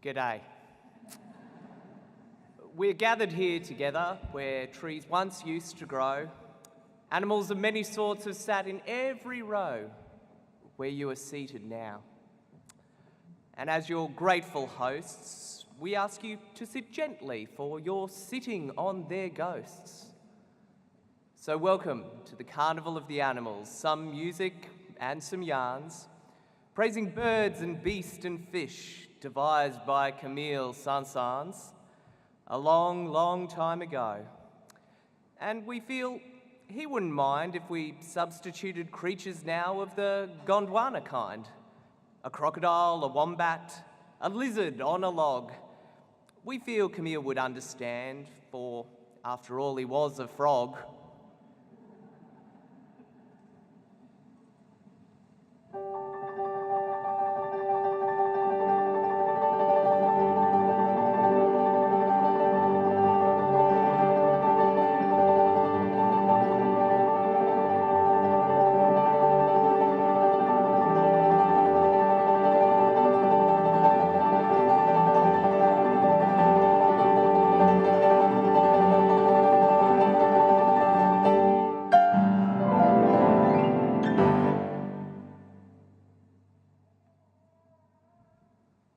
G'day. We're gathered here together where trees once used to grow. Animals of many sorts have sat in every row where you are seated now. And as your grateful hosts, we ask you to sit gently, for you're sitting on their ghosts. So welcome to the Carnival of the Animals, some music and some yarns, praising birds and beast and fish, devised by Camille Saint-Saëns a long, long time ago. And we feel he wouldn't mind if we substituted creatures now of the Gondwana kind. A crocodile, a wombat, a lizard on a log. We feel Camille would understand, for after all he was a frog.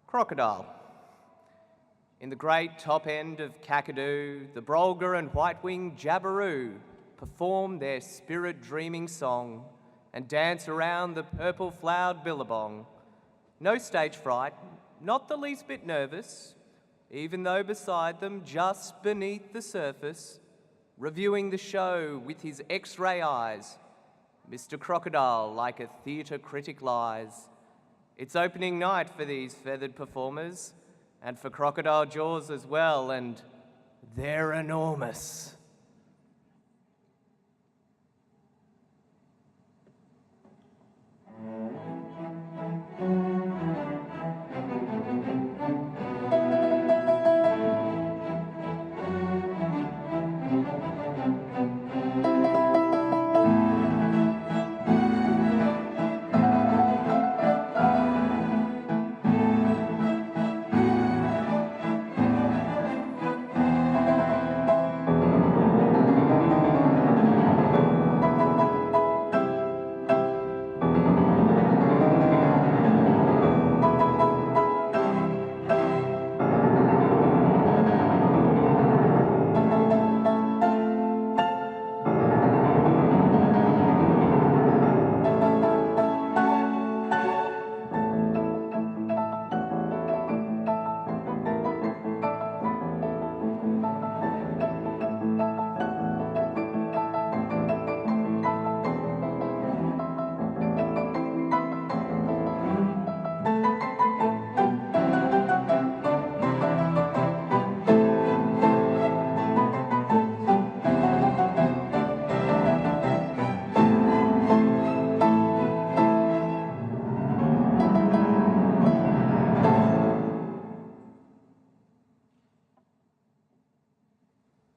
Crocodile. In the great top end of Kakadu, the Brolga and white-winged Jabiru perform their spirit-dreaming song and dance around the purple-flowered billabong. No stage fright, not the least bit nervous, even though beside them, just beneath the surface, reviewing the show with his X-ray eyes, Mr. Crocodile, like a theatre critic, lies. It's opening night for these feathered performers, and for crocodile jaws as well, and they're enormous.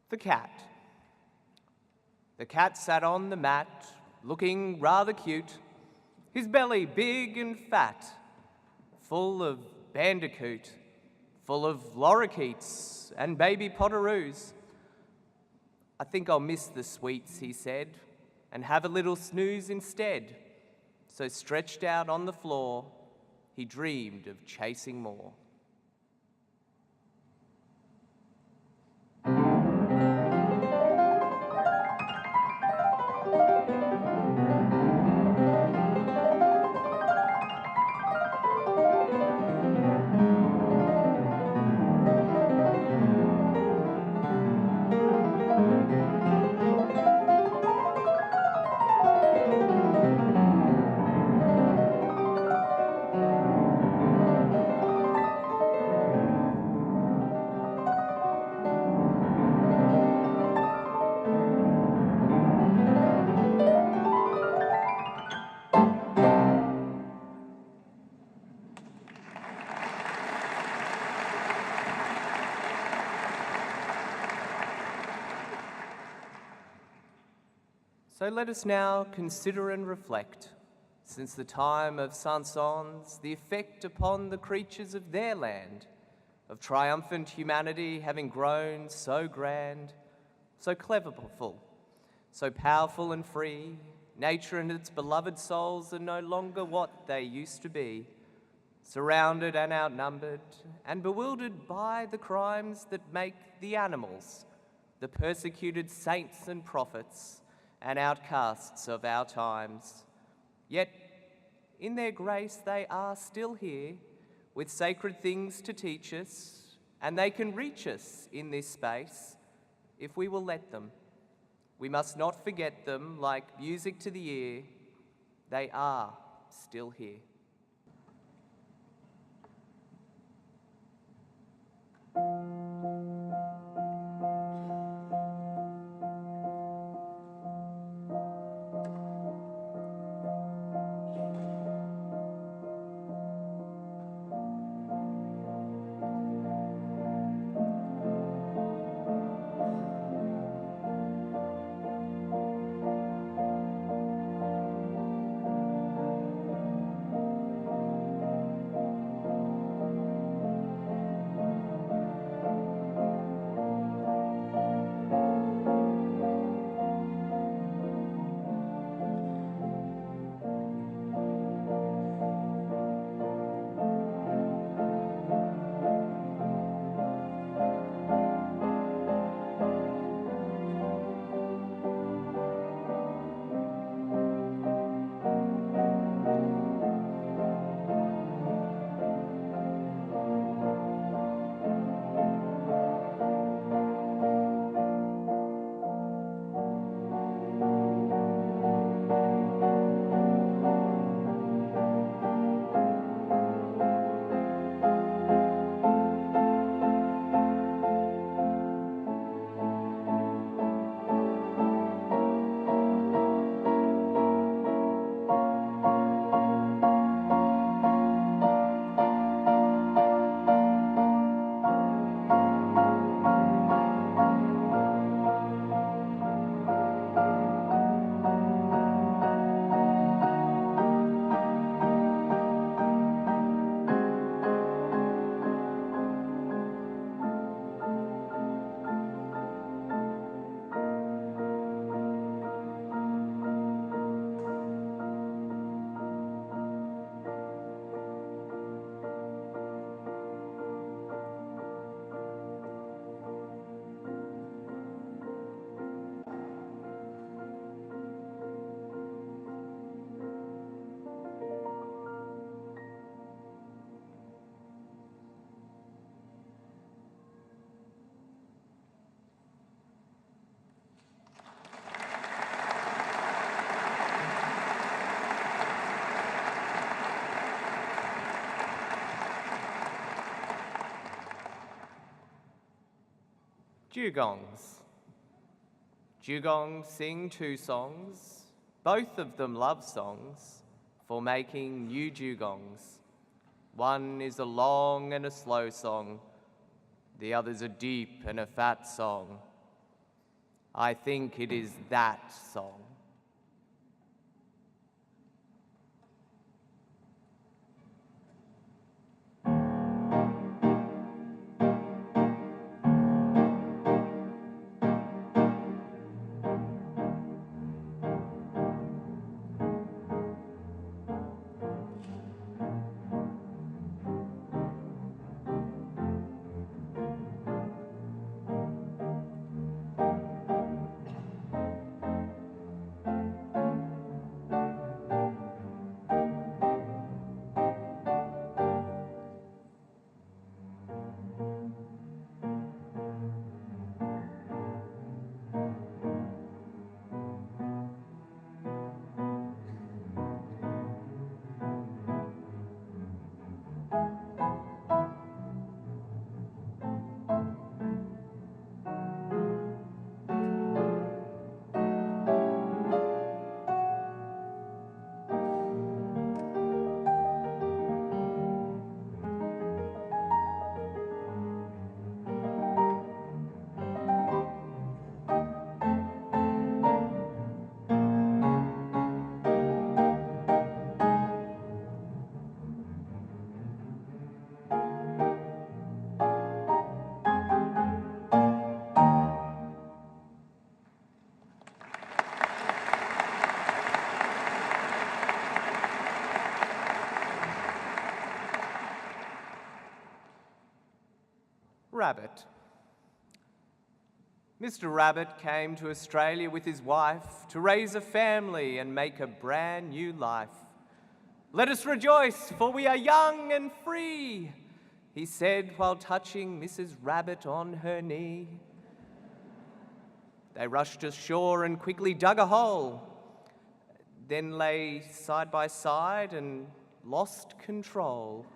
The cat. The cat sat on the mat, looking rather cute, his belly big and fat, full of bandicoot, full of lorikeets and baby potoroos. I think I'll miss the sweets, he said, and have a little snooze instead. So stretched out on the floor, he dreamed of chasing more. So let us now consider and reflect, since the time of Saint-Saëns, the effect upon the creatures of their land of triumphant humanity having grown so grand, so cleverful, so powerful and free. Nature and its beloved souls are no longer what they used to be, surrounded and outnumbered and bewildered by the crimes that make the animals the persecuted saints and prophets and outcasts of our times. Yet, in their grace, they are still here with sacred things to teach us, and they can reach us in this space if we will let them. We must not forget them like music to the ear. They are still here. Dugongs. Dugongs sing two songs, both of them love songs, for making new dugongs. One is a long and a slow song, the other's a deep and a fat song. I think it is that song. Rabbit. Mr. Rabbit came to Australia with his wife to raise a family and make a brand new life. "Let us rejoice, for we are young and free," he said while touching Mrs. Rabbit on her knee. They rushed ashore and quickly dug a hole, then lay side by side and lost control.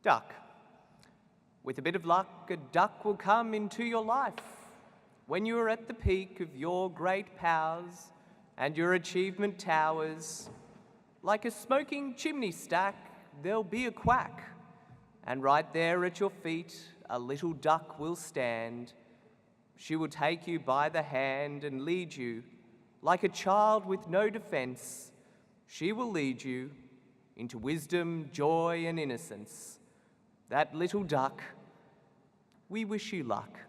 Duck. With a bit of luck, a duck will come into your life. When you are at the peak of your great powers and your achievement towers, like a smoking chimney stack, there'll be a quack. And right there at your feet, a little duck will stand. She will take you by the hand and lead you, like a child with no defense. She will lead you into wisdom, joy, and innocence. That little duck, we wish you luck.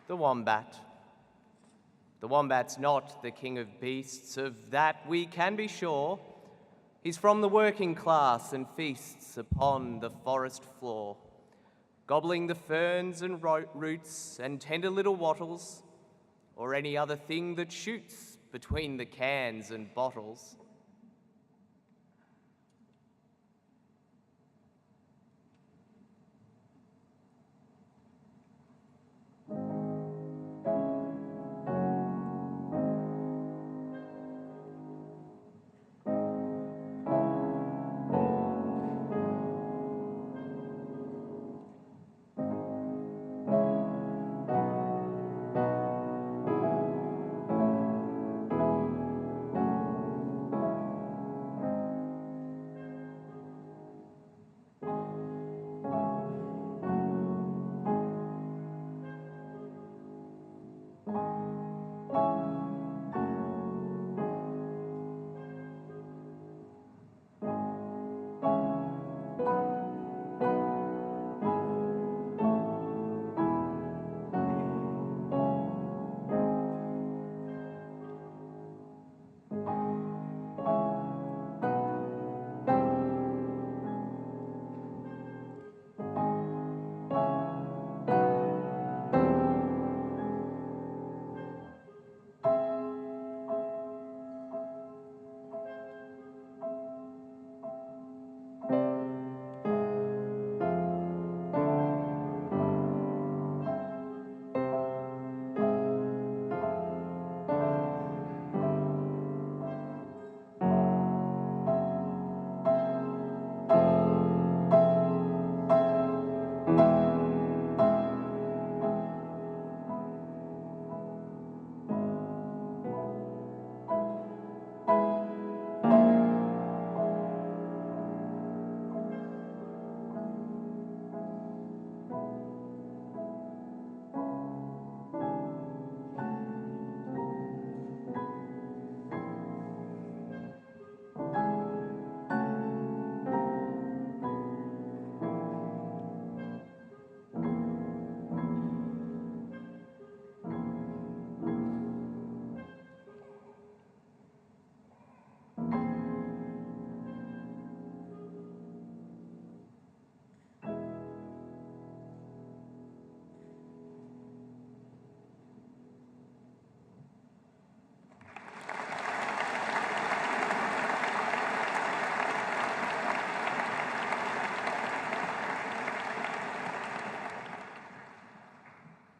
The Wombat. The Wombat's not the king of beasts, of that we can be sure. He's from the working class and feasts upon the forest floor, gobbling the ferns and roots and tender little wattles, or any other thing that shoots between the cans and bottles.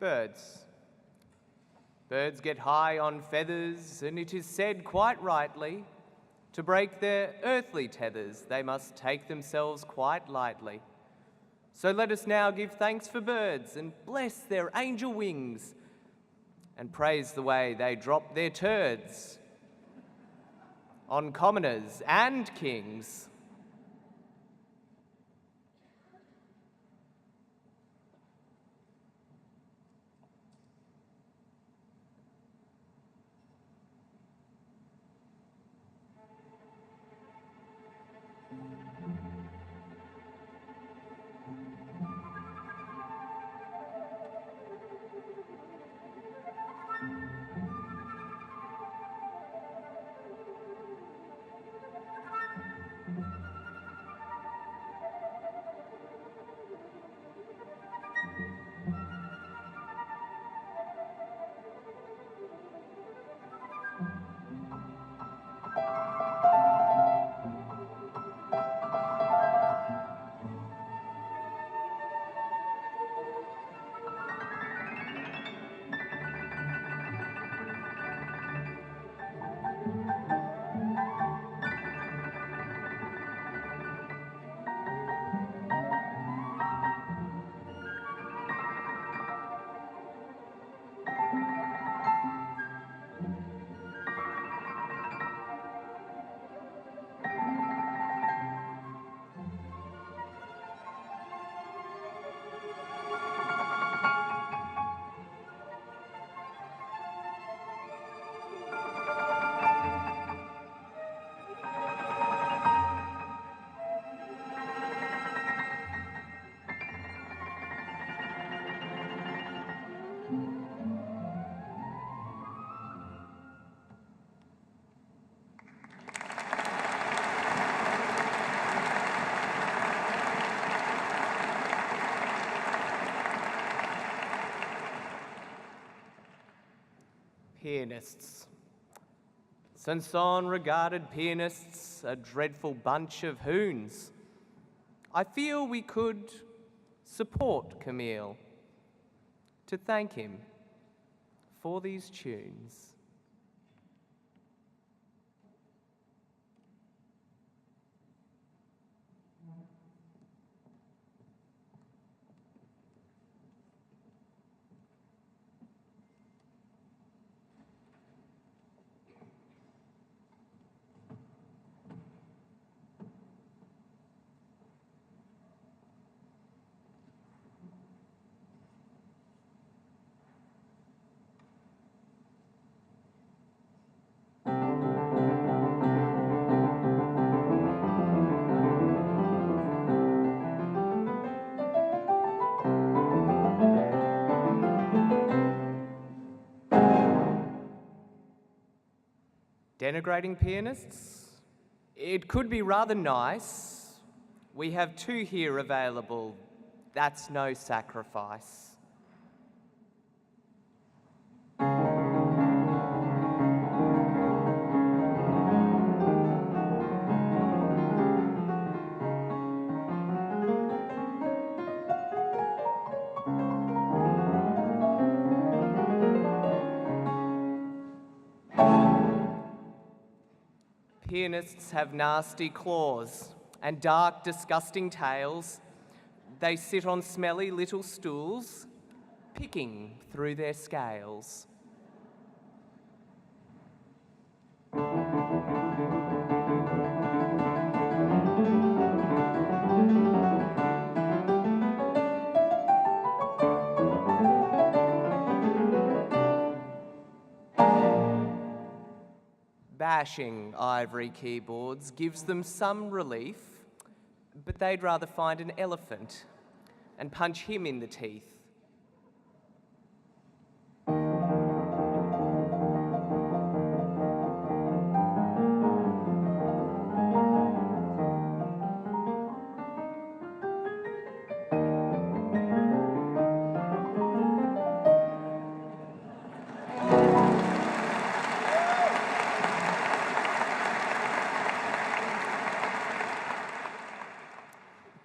Birds. Birds get high on feathers, and it is said quite rightly, to break their earthly tethers, they must take themselves quite lightly. So let us now give thanks for birds, and bless their angel wings, and praise the way they drop their turds on commoners and kings. Pianists. Sanson regarded pianists a dreadful bunch of hoons. I feel we could support Camille to thank him for these tunes. Denigrating pianists? It could be rather nice. We have 2 here available. That's no sacrifice. Pianists have nasty claws and dark, disgusting tails. They sit on smelly little stools, picking through their scales. Bashing ivory keyboards gives them some relief, but they'd rather find an elephant and punch him in the teeth.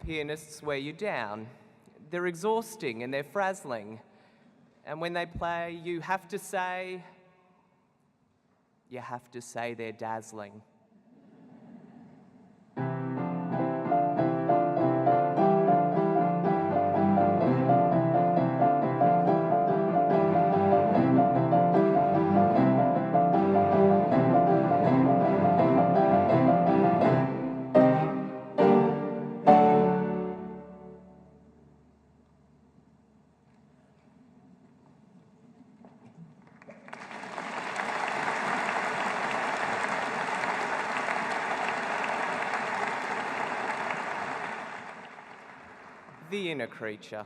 Pianists wear you down. They're exhausting and they're frazzling. And when they play, you have to say they're dazzling. The inner creature.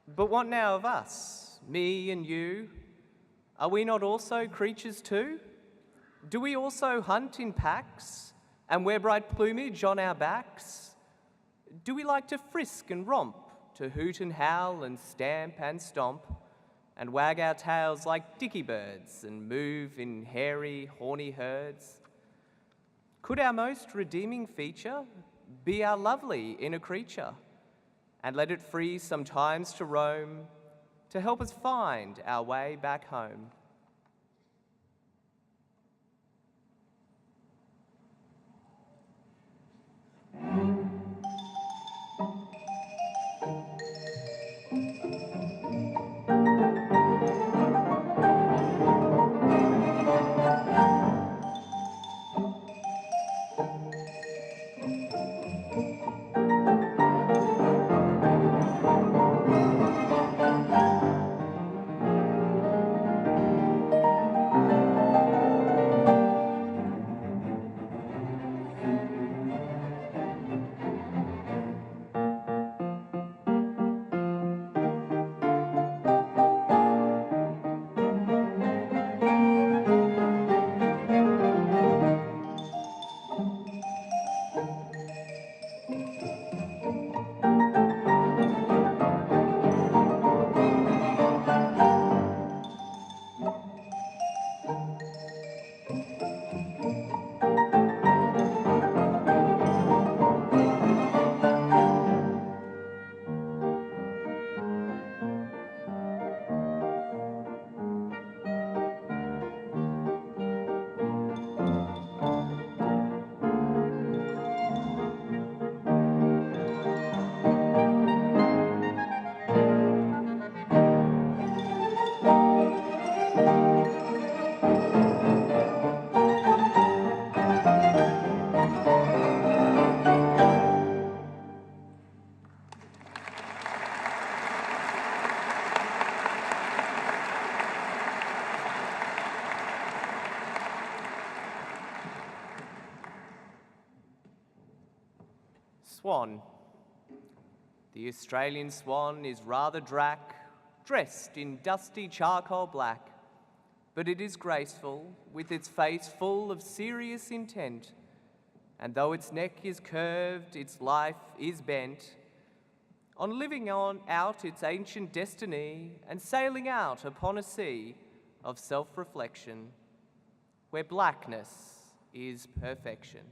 But what now of us, me and you? Are we not also creatures too? Do we also hunt in packs and wear bright plumage on our backs? Do we like to frisk and romp, to hoot and howl and stamp and stomp, and wag our tails like dicky birds and move in hairy, horny herds? Could our most redeeming feature be our lovely inner creature, and let it free sometimes to roam, to help us find our way back home? Swan. The Australian swan is rather drac, dressed in dusty charcoal black, but it is graceful, with its face full of serious intent, and though its neck is curved, its life is bent on living on out its ancient destiny and sailing out upon a sea of self-reflection, where blackness is perfection.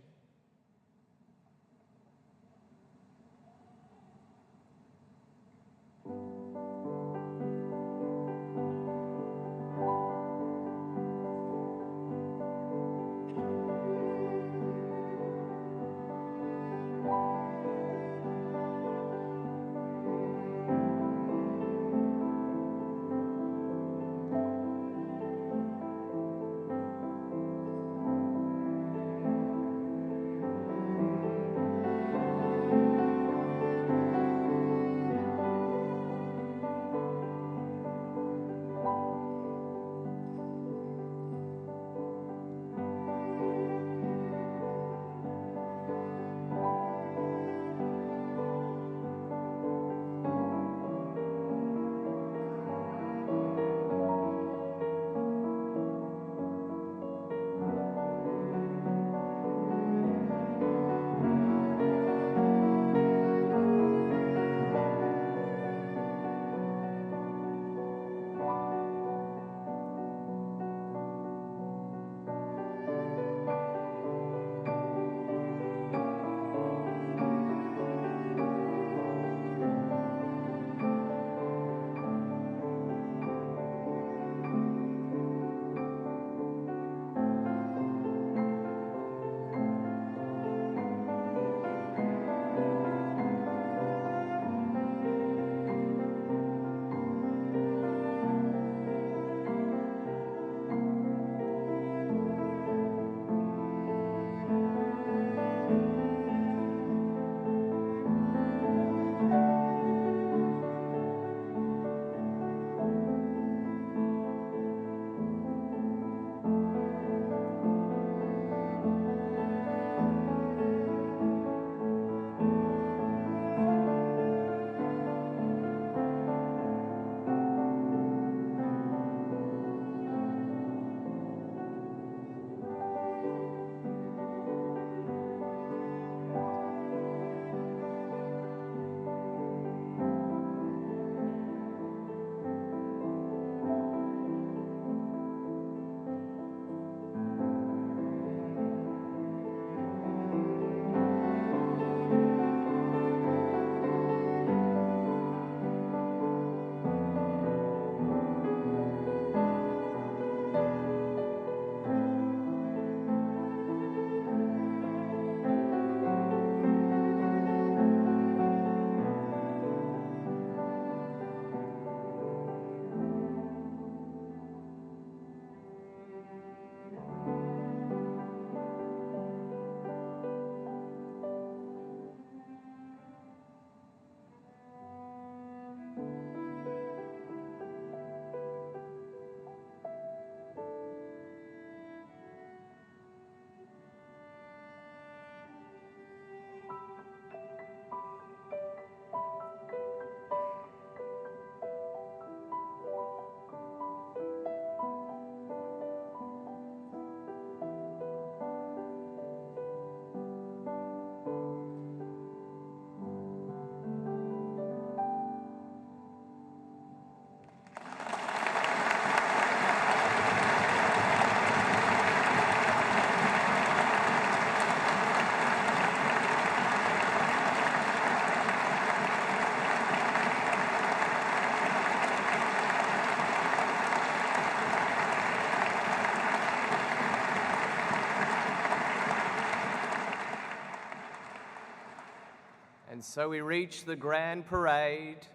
And so we reach the grand parade,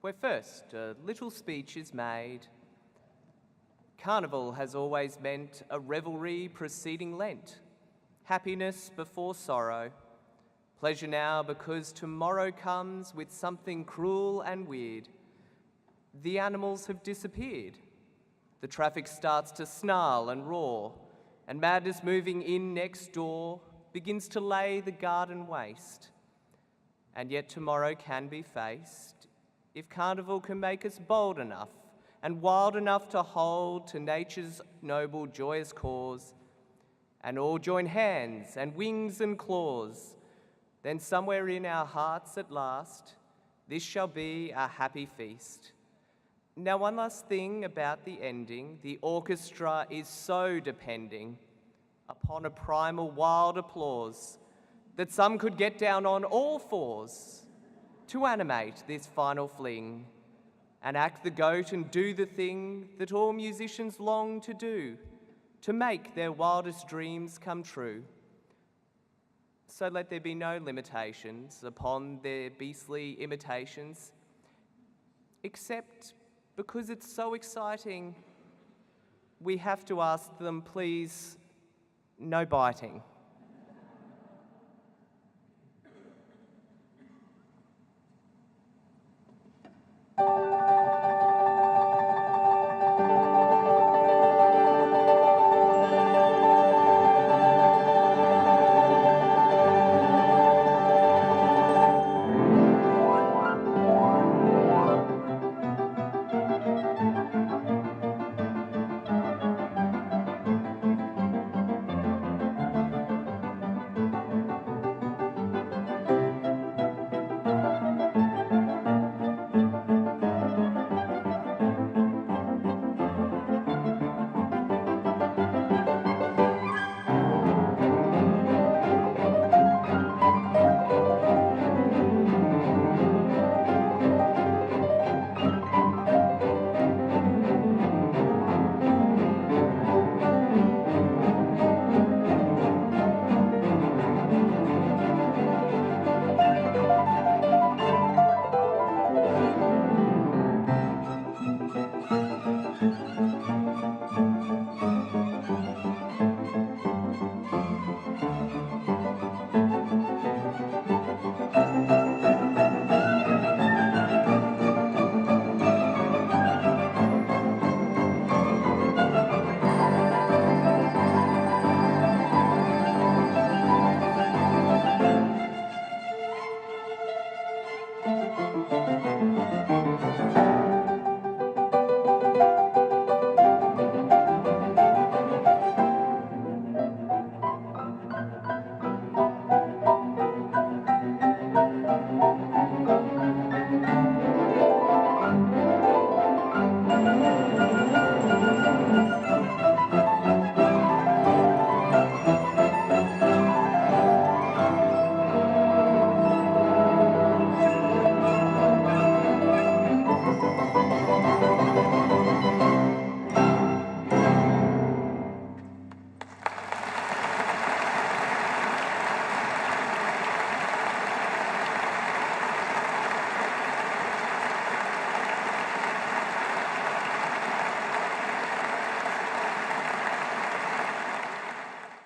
where first a little speech is made. Carnival has always meant a revelry preceding Lent, happiness before sorrow, pleasure now because tomorrow comes with something cruel and weird. The animals have disappeared. The traffic starts to snarl and roar, and madness moving in next door begins to lay the garden waste. and yet tomorrow can be faced if Carnival can make us bold enough and wild enough to hold to nature's noble, joyous cause, and all join hands and wings and claws, then somewhere in our hearts at last, this shall be a happy feast. Now, one last thing about the ending, the orchestra is so depending upon a primal wild applause that some could get down on all fours to animate this final fling and act the goat and do the thing that all musicians long to do, to make their wildest dreams come true. So let there be no limitations upon their beastly imitations, except because it's so exciting, we have to ask them, please, no biting.